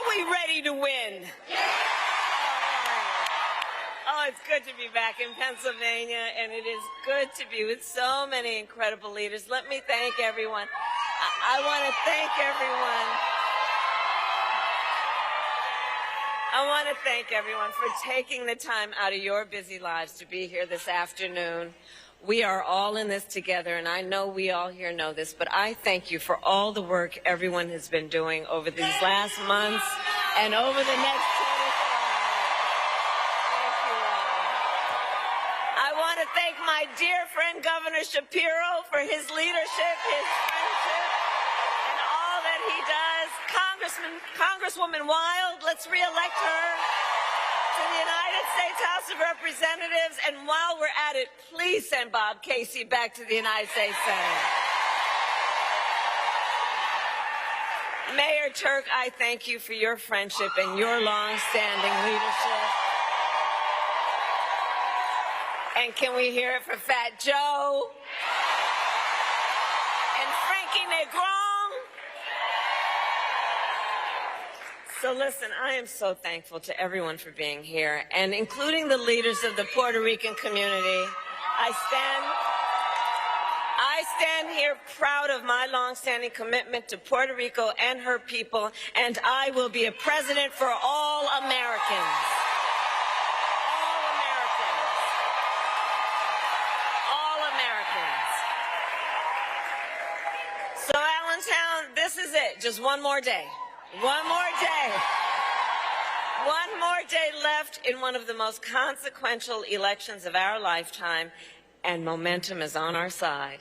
we ready to win? Oh, it's good to be back in Pennsylvania, and it is good to be with so many incredible leaders. Let me thank everyone. I want to thank everyone. I want to thank everyone for taking the time out of your busy lives to be here this afternoon. We are all in this together, and I know we all here know this, but I thank you for all the work everyone has been doing over these last months and over the next 24 hours. Thank you all. I want to thank my dear friend Governor Shapiro for his leadership, his friendship, and all that he does. Congresswoman Wild, let's reelect her to the United States House of Representatives, and while we're at it, please send Bob Casey back to the United States Senate. Mayor Turk, I thank you for your friendship and your long-standing leadership. And can we hear it for Fat Joe? And Frankie Negron? So listen, I am so thankful to everyone for being here, and including the leaders of the Puerto Rican community. I stand here proud of my longstanding commitment to Puerto Rico and her people, and I will be a president for all Americans. All Americans. All Americans. So Allentown, this is it. Just one more day. One more day. One more day left in one of the most consequential elections of our lifetime, and momentum is on our side.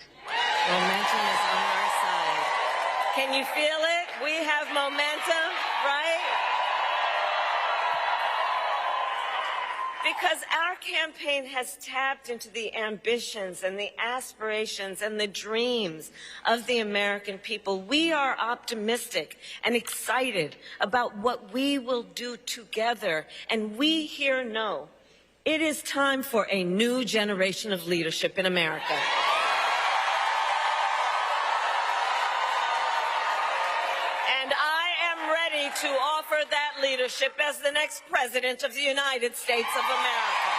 Momentum is on our side. Can you feel it? We have momentum, right? Because our campaign has tapped into the ambitions and the aspirations and the dreams of the American people. We are optimistic and excited about what we will do together. And we here know it is time for a new generation of leadership in America. To offer that leadership as the next President of the United States of America.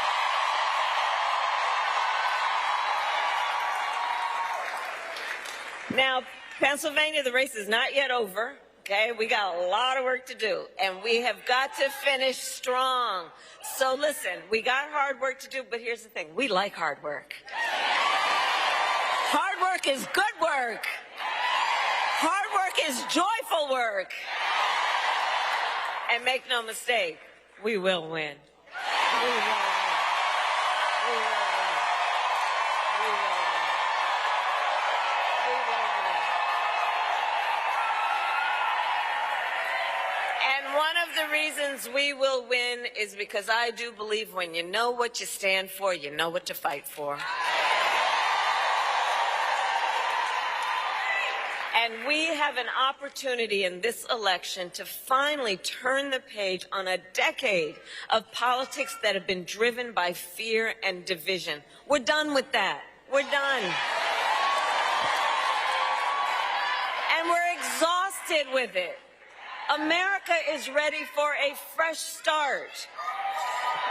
Now, Pennsylvania, the race is not yet over, okay? We got a lot of work to do, and we have got to finish strong. So listen, we got hard work to do, but here's the thing. We like hard work. Hard work is good work. Hard work is joyful work. And make no mistake, we will win. We will win. We will win. We will win. We will win. And one of the reasons we will win is because I do believe when you know what you stand for, you know what to fight for. And we have an opportunity in this election to finally turn the page on a decade of politics that have been driven by fear and division. We're done with that. We're done. And we're exhausted with it. America is ready for a fresh start.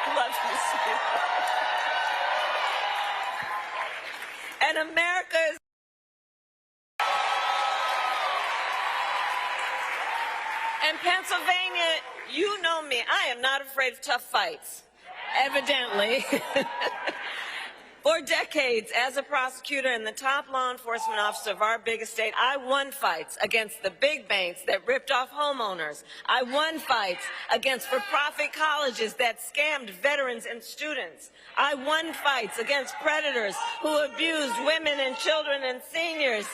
Love to see it. And America is And Pennsylvania, you know me, I am not afraid of tough fights, evidently. For decades, as a prosecutor and the top law enforcement officer of our biggest state, I won fights against the big banks that ripped off homeowners. I won fights against for-profit colleges that scammed veterans and students. I won fights against predators who abused women and children and seniors,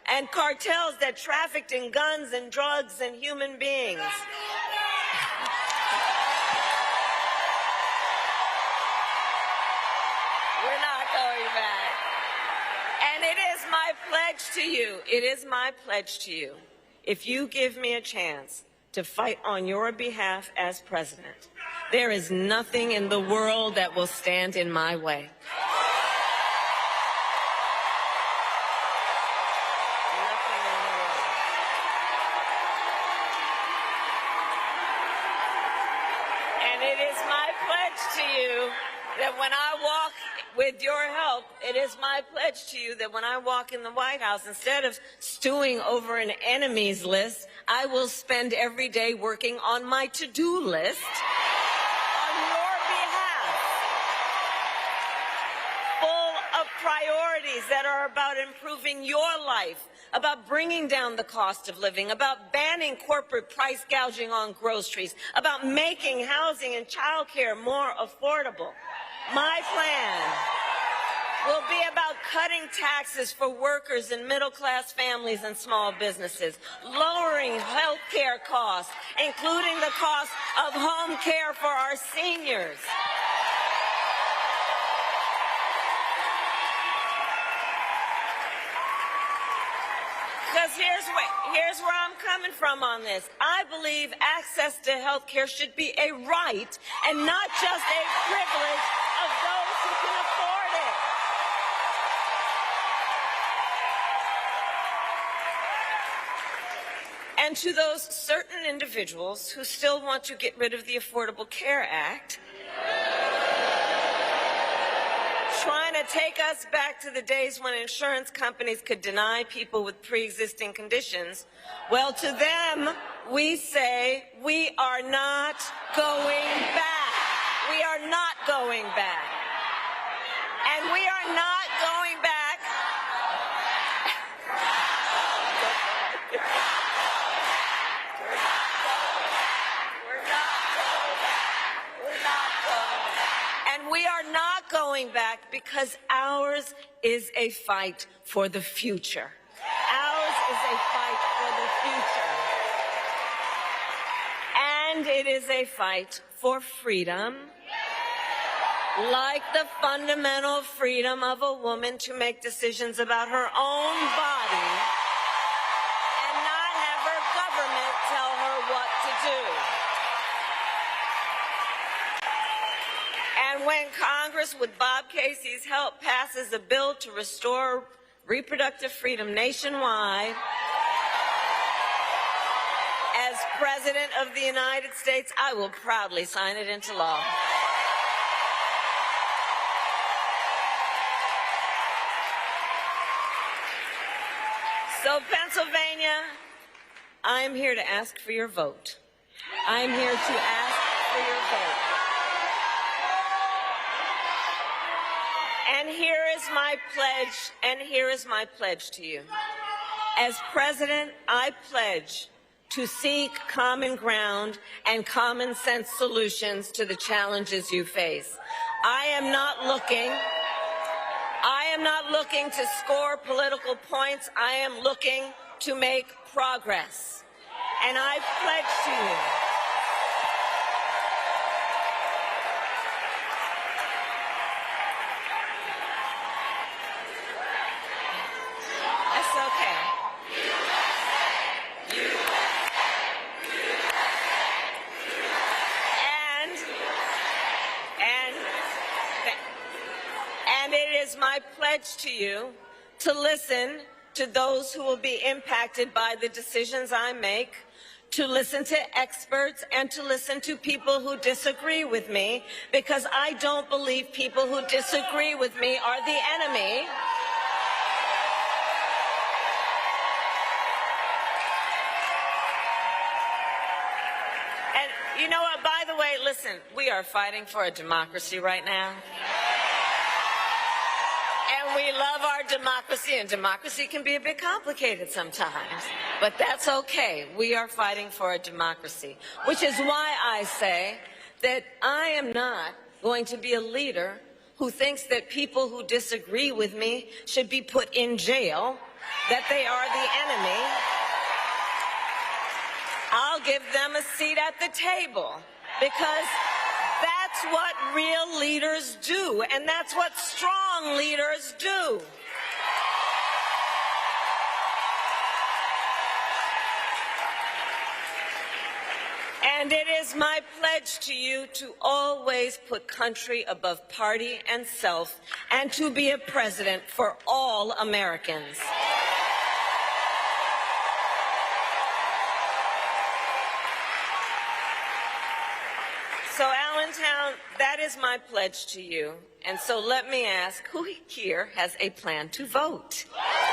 and cartels that trafficked in guns and drugs and human beings. We're not going back. And it is my pledge to you, it is my pledge to you, if you give me a chance to fight on your behalf as president, there is nothing in the world that will stand in my way. it is my pledge to you that when I walk, with your help, it is my pledge to you that when I walk in the White House, instead of stewing over an enemies list, I will spend every day working on my to-do list on your behalf, full of priorities that are about improving your life, about bringing down the cost of living, about banning corporate price gouging on groceries, about making housing and child care more affordable. My plan will be about cutting taxes for workers and middle-class families and small businesses, lowering health care costs, including the cost of home care for our seniors. Because here's where I'm coming from on this. I believe access to health care should be a right and not just a privilege of those who can afford it. And to those certain individuals who still want to get rid of the Affordable Care Act, trying to take us back to the days when insurance companies could deny people with pre-existing conditions, well, to them, we say we are not going back. We are not going back. And we are not going back. And we are not going back because ours is a fight for the future. Ours is a fight for the future. And it is a fight for freedom, like the fundamental freedom of a woman to make decisions about her own body and not have her government tell her what to do. And when Congress, with Bob Casey's help, passes a bill to restore reproductive freedom nationwide, as President of the United States, I will proudly sign it into law. So, Pennsylvania, I'm here to ask for your vote. I'm here to ask for your vote. And here is my pledge to you. As President, I pledge to seek common ground and common sense solutions to the challenges you face. I am not looking to score political points. I am looking to make progress. And I pledge to you my pledge to you to listen to those who will be impacted by the decisions I make, to listen to experts, and to listen to people who disagree with me, because I don't believe people who disagree with me are the enemy. And you know what, by the way, listen, we are fighting for a democracy right now. We love our democracy, and democracy can be a bit complicated sometimes, but that's okay. We are fighting for a democracy, which is why I say that I am not going to be a leader who thinks that people who disagree with me should be put in jail, that they are the enemy. I'll give them a seat at the table, because that's what real leaders do, and that's what strong leaders do. And it is my pledge to you to always put country above party and self, and to be a president for all Americans. So, Allentown, that is my pledge to you. And so let me ask, who here has a plan to vote? Fantastic.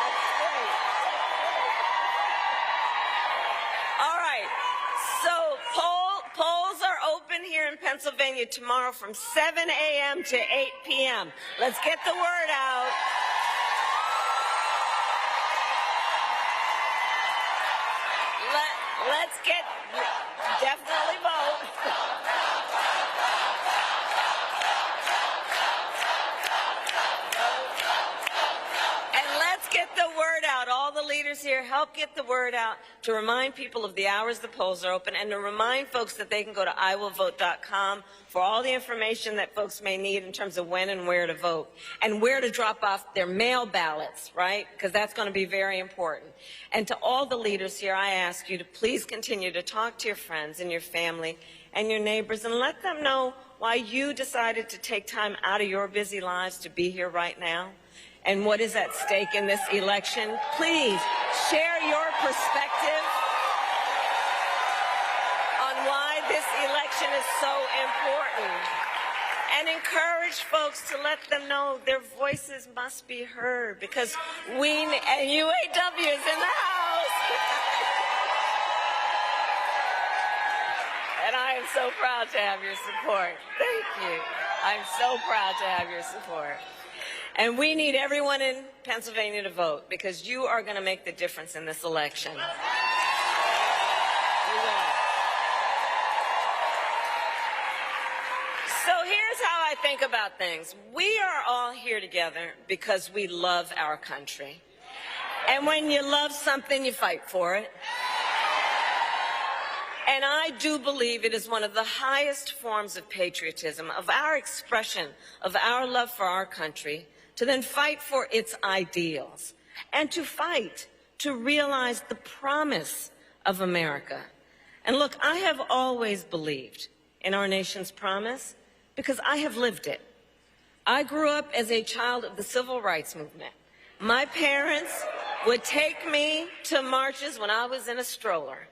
That's great. All right. So polls are open here in Pennsylvania tomorrow from 7 a.m. to 8 p.m. Let's get the word out. Let's definitely vote. And let's get the word out. All the leaders here, help get the word out to remind people of the hours the polls are open and to remind folks that they can go to iwillvote.com for all the information that folks may need in terms of when and where to vote and where to drop off their mail ballots, right? Because that's going to be very important. And to all the leaders here, I ask you to please continue to talk to your friends and your family and your neighbors and let them know why you decided to take time out of your busy lives to be here right now and what is at stake in this election. Please share your perspective on why this election is so important. And encourage folks to let them know their voices must be heard because and UAW is in the house. And I am so proud to have your support. Thank you. I'm so proud to have your support. And we need everyone in Pennsylvania to vote because you are going to make the difference in this election. You will. So here's how I think about things. We are all here together because we love our country. And when you love something, you fight for it. And I do believe it is one of the highest forms of patriotism, of our expression, of our love for our country, to then fight for its ideals, and to fight to realize the promise of America. And look, I have always believed in our nation's promise because I have lived it. I grew up as a child of the civil rights movement. My parents would take me to marches when I was in a stroller.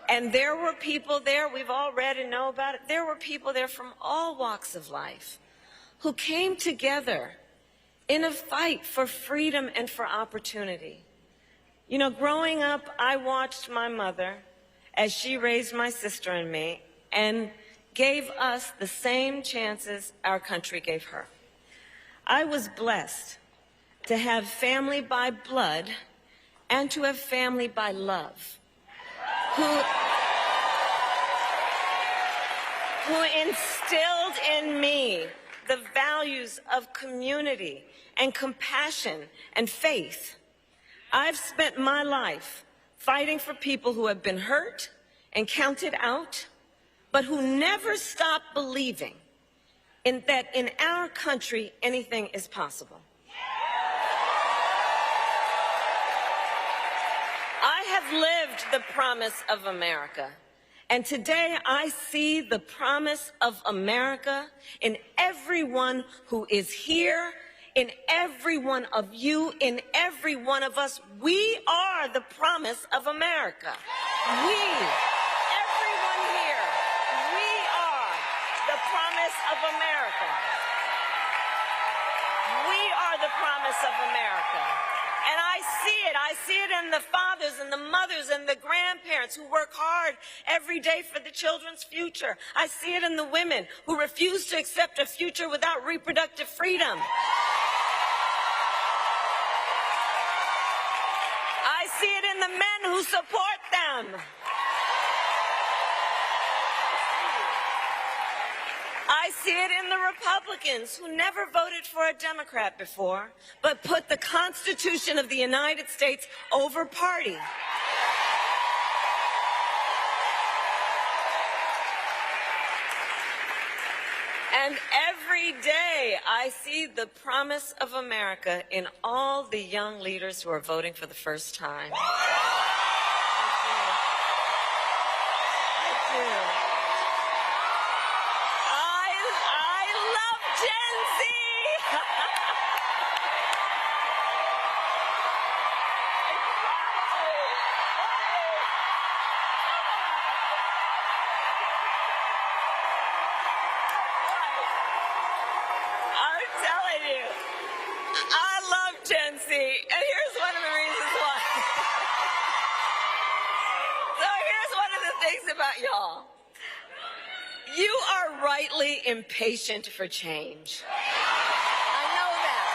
And there were people there, we've all read and know about it, there were people there from all walks of life who came together in a fight for freedom and for opportunity. You know, growing up, I watched my mother as she raised my sister and me and gave us the same chances our country gave her. I was blessed to have family by blood and to have family by love who instilled in me the values of community and compassion and faith. I've spent my life fighting for people who have been hurt and counted out, but who never stopped believing that in our country anything is possible. I have lived the promise of America. And today I see the promise of America in everyone who is here, in every one of you, in every one of us. We are the promise of America. Everyone here, we are the promise of America. We are the promise of America. And I see it in the fathers and the mothers and the grandparents who work hard every day for the children's future. I see it in the women who refuse to accept a future without reproductive freedom. I see it in the men who support them. I see it in the Republicans who never voted for a Democrat before, but put the Constitution of the United States over party. And every day I see the promise of America in all the young leaders who are voting for the first time. about y'all. You are rightly impatient for change. I know that.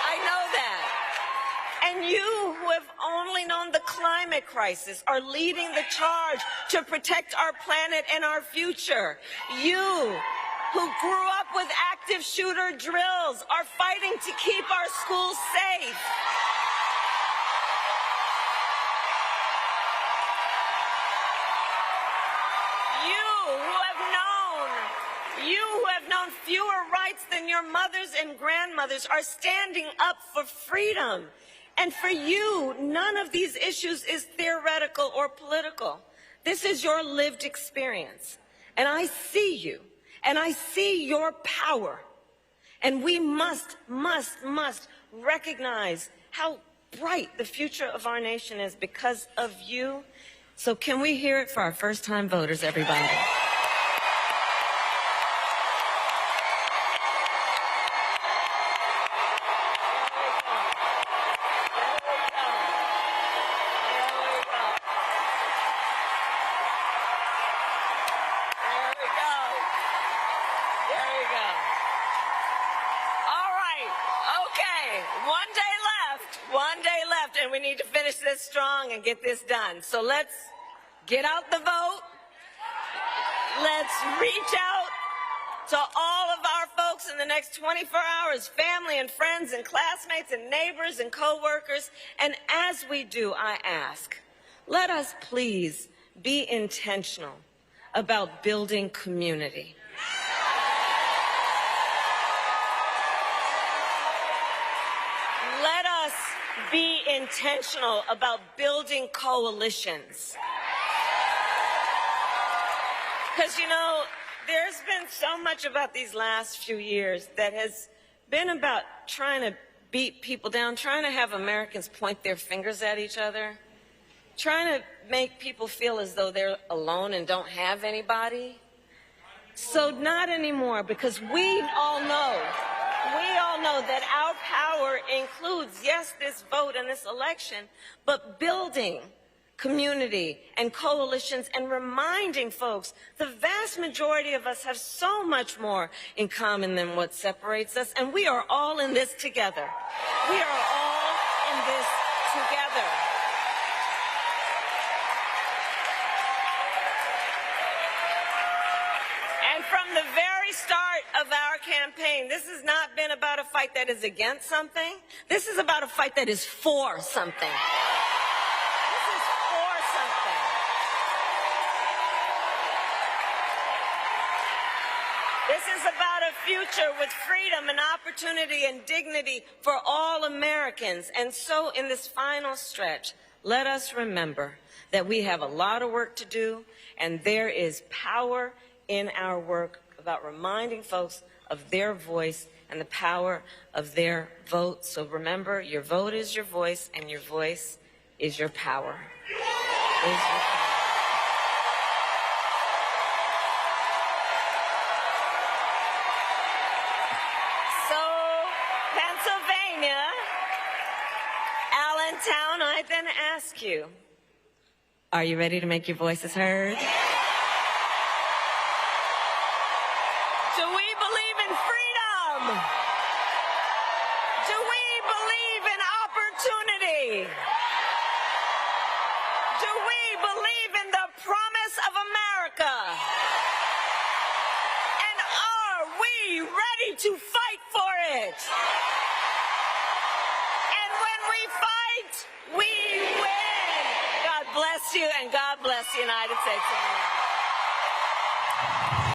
I know that. And you who have only known the climate crisis are leading the charge to protect our planet and our future. You who grew up with active shooter drills are fighting to keep our schools safe. You who have known fewer rights than your mothers and grandmothers are standing up for freedom. And for you, none of these issues is theoretical or political. This is your lived experience. And I see you, and I see your power. And we must recognize how bright the future of our nation is because of you. So can we hear it for our first-time voters, everybody? And we need to finish this strong and get this done. So let's get out the vote. Let's reach out to all of our folks in the next 24 hours, family and friends and classmates and neighbors and co-workers. And as we do, I ask, let us please be intentional about building community. Let us be intentional about building coalitions. Because, you know, there's been so much about these last few years that has been about trying to beat people down, trying to have Americans point their fingers at each other, trying to make people feel as though they're alone and don't have anybody. So not anymore, because we all know that our power includes, yes, this vote and this election, but building community and coalitions and reminding folks the vast majority of us have so much more in common than what separates us, and we are all in this together. We are all in this together. And from the very start of our campaign, this has not been about a fight that is against something. This is about a fight that is for something. This is about a future with freedom and opportunity and dignity for all Americans. And so in this final stretch, let us remember that we have a lot of work to do, and there is power in our work about reminding folks of their voice and the power of their vote. So remember, your vote is your voice, and your voice is your power. Pennsylvania, Allentown, I then ask you, are you ready to make your voices heard? Do we believe in freedom? Do we believe in opportunity? Do we believe in the promise of America? And are we ready to fight for it? And when we fight, we win. God bless you, and God bless the United States of America.